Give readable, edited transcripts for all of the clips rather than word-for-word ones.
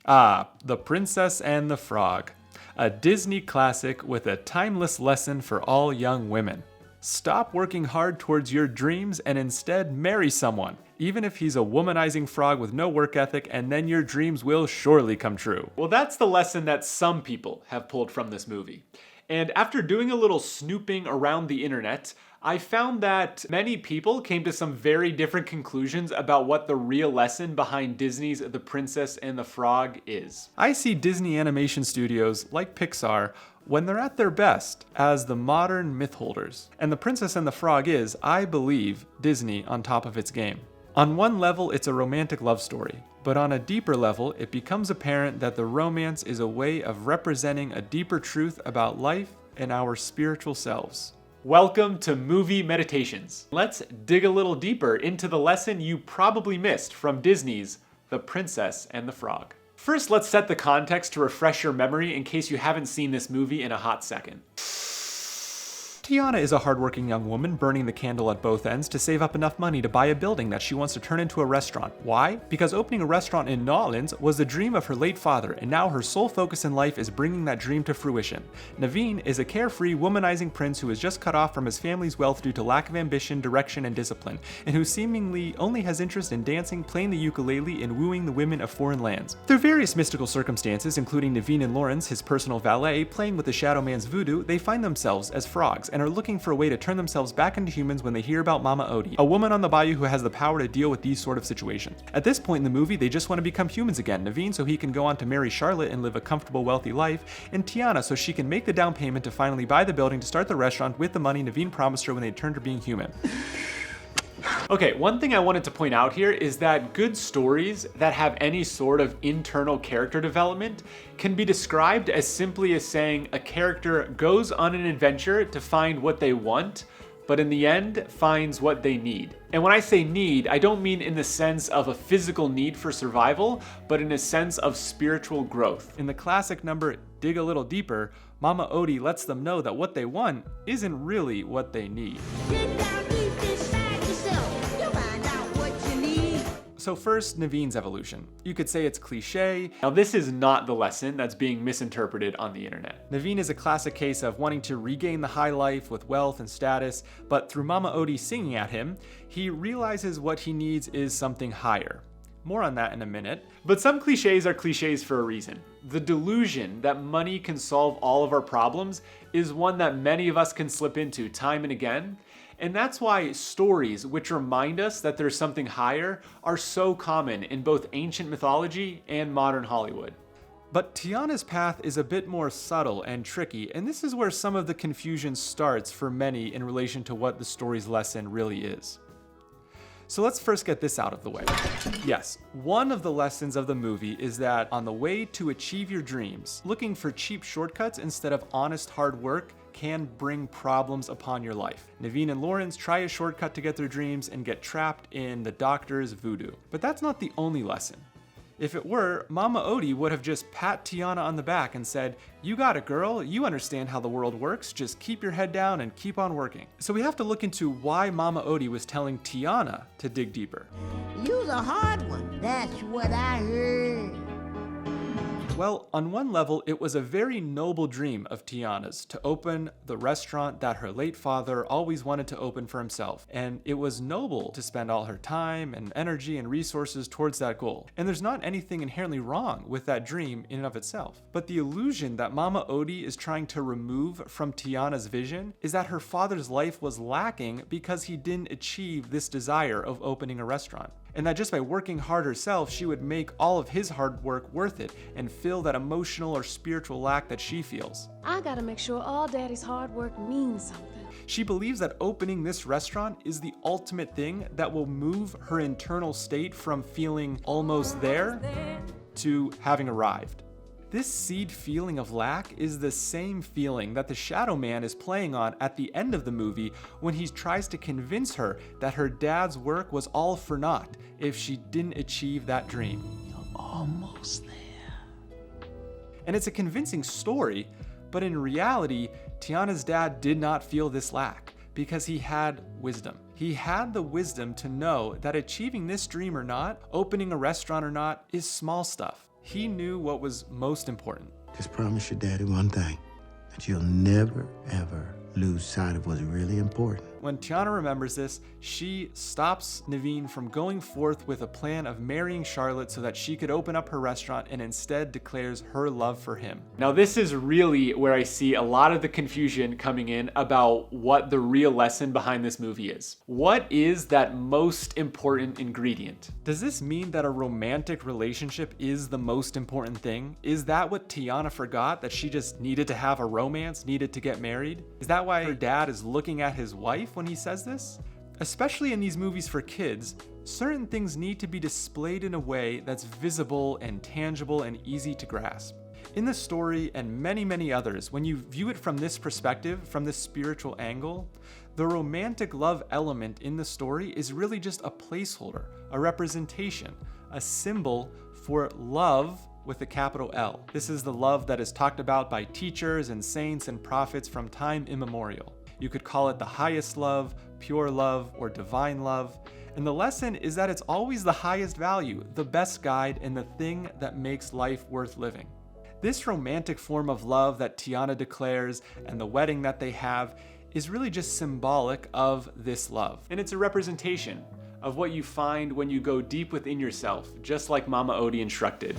Ah, The Princess and the Frog, a Disney classic with a timeless lesson for all young women. Stop working hard towards your dreams and instead marry someone, even if he's a womanizing frog with no work ethic, and then your dreams will surely come true. Well, that's the lesson that some people have pulled from this movie. And after doing a little snooping around the internet, I found that many people came to some very different conclusions about what the real lesson behind Disney's The Princess and the Frog is. I see Disney animation studios, like Pixar, when they're at their best, as the modern myth holders. And The Princess and the Frog is, I believe, Disney on top of its game. On one level, it's a romantic love story, but on a deeper level, it becomes apparent that the romance is a way of representing a deeper truth about life and our spiritual selves. Welcome to Movie Meditations. Let's dig a little deeper into the lesson you probably missed from Disney's The Princess and the Frog. First, let's set the context to refresh your memory in case you haven't seen this movie in a hot second. Tiana is a hardworking young woman burning the candle at both ends to save up enough money to buy a building that she wants to turn into a restaurant. Why? Because opening a restaurant in New Orleans was the dream of her late father, and now her sole focus in life is bringing that dream to fruition. Naveen is a carefree, womanizing prince who is just cut off from his family's wealth due to lack of ambition, direction, and discipline, and who seemingly only has interest in dancing, playing the ukulele, and wooing the women of foreign lands. Through various mystical circumstances, including Naveen and Lawrence, his personal valet, playing with the Shadow Man's voodoo, they find themselves as frogs, and are looking for a way to turn themselves back into humans when they hear about Mama Odie, a woman on the bayou who has the power to deal with these sort of situations. At this point in the movie, they just want to become humans again. Naveen so he can go on to marry Charlotte and live a comfortable, wealthy life, and Tiana so she can make the down payment to finally buy the building to start the restaurant with the money Naveen promised her when they turned her being human. Okay, one thing I wanted to point out here is that good stories that have any sort of internal character development can be described as simply as saying a character goes on an adventure to find what they want, but in the end finds what they need. And when I say need, I don't mean in the sense of a physical need for survival, but in a sense of spiritual growth. In the classic number, Dig a Little Deeper, Mama Odie lets them know that what they want isn't really what they need. So first, Naveen's evolution. You could say it's cliche. Now this is not the lesson that's being misinterpreted on the internet. Naveen is a classic case of wanting to regain the high life with wealth and status, but through Mama Odie singing at him, he realizes what he needs is something higher. More on that in a minute. But some cliches are cliches for a reason. The delusion that money can solve all of our problems is one that many of us can slip into time and again. And that's why stories which remind us that there's something higher are so common in both ancient mythology and modern Hollywood. But Tiana's path is a bit more subtle and tricky, and this is where some of the confusion starts for many in relation to what the story's lesson really is. So let's first get this out of the way. Yes, one of the lessons of the movie is that on the way to achieve your dreams, looking for cheap shortcuts instead of honest hard work can bring problems upon your life. Naveen and Lawrence try a shortcut to get their dreams and get trapped in the doctor's voodoo. But that's not the only lesson. If it were, Mama Odie would have just pat Tiana on the back and said, "You got it, girl. You understand how the world works. Just keep your head down and keep on working." So we have to look into why Mama Odie was telling Tiana to dig deeper. You's a hard one. That's what I heard. Well, on one level, it was a very noble dream of Tiana's to open the restaurant that her late father always wanted to open for himself. And it was noble to spend all her time and energy and resources towards that goal. And there's not anything inherently wrong with that dream in and of itself. But the illusion that Mama Odie is trying to remove from Tiana's vision is that her father's life was lacking because he didn't achieve this desire of opening a restaurant. And that just by working hard herself, she would make all of his hard work worth it and fill that emotional or spiritual lack that she feels. I gotta make sure all Daddy's hard work means something. She believes that opening this restaurant is the ultimate thing that will move her internal state from feeling almost there to having arrived. This seed feeling of lack is the same feeling that the Shadow Man is playing on at the end of the movie when he tries to convince her that her dad's work was all for naught if she didn't achieve that dream. You're almost there. And it's a convincing story, but in reality, Tiana's dad did not feel this lack because he had wisdom. He had the wisdom to know that achieving this dream or not, opening a restaurant or not, is small stuff. He knew what was most important. Just promise your daddy one thing, that you'll never, ever lose sight of what's really important. When Tiana remembers this, she stops Naveen from going forth with a plan of marrying Charlotte so that she could open up her restaurant, and instead declares her love for him. Now this is really where I see a lot of the confusion coming in about what the real lesson behind this movie is. What is that most important ingredient? Does this mean that a romantic relationship is the most important thing? Is that what Tiana forgot, that she just needed to have a romance, needed to get married? Is that why her dad is looking at his wife when he says this? Especially in these movies for kids, certain things need to be displayed in a way that's visible and tangible and easy to grasp. In this story and many others, when you view it from this perspective, from this spiritual angle, the romantic love element in the story is really just a placeholder, a representation, a symbol for love with a capital L. This is the love that is talked about by teachers and saints and prophets from time immemorial. You could call it the highest love, pure love, or divine love. And the lesson is that it's always the highest value, the best guide, and the thing that makes life worth living. This romantic form of love that Tiana declares and the wedding that they have is really just symbolic of this love. And it's a representation of what you find when you go deep within yourself, just like Mama Odie instructed.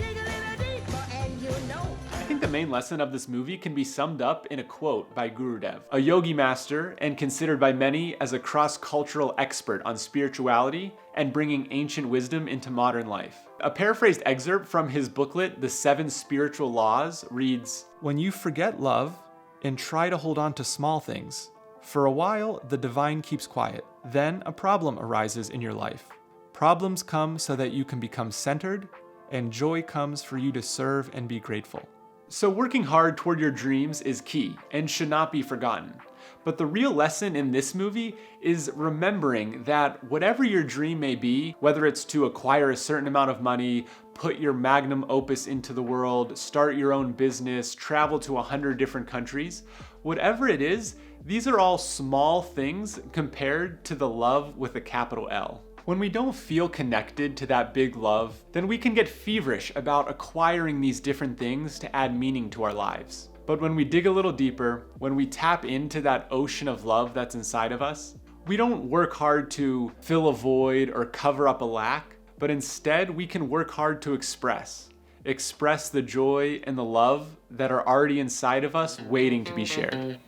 I think the main lesson of this movie can be summed up in a quote by Gurudev, a yogi master and considered by many as a cross-cultural expert on spirituality and bringing ancient wisdom into modern life. A paraphrased excerpt from his booklet, The 7 Spiritual Laws, reads, "When you forget love and try to hold on to small things, for a while the divine keeps quiet. Then a problem arises in your life. Problems come so that you can become centered, and joy comes for you to serve and be grateful." So working hard toward your dreams is key and should not be forgotten. But the real lesson in this movie is remembering that whatever your dream may be, whether it's to acquire a certain amount of money, put your magnum opus into the world, start your own business, travel to 100 different countries, whatever it is, these are all small things compared to the love with a capital L. When we don't feel connected to that big love, then we can get feverish about acquiring these different things to add meaning to our lives. But when we dig a little deeper, when we tap into that ocean of love that's inside of us, we don't work hard to fill a void or cover up a lack, but instead we can work hard to express the joy and the love that are already inside of us waiting to be shared.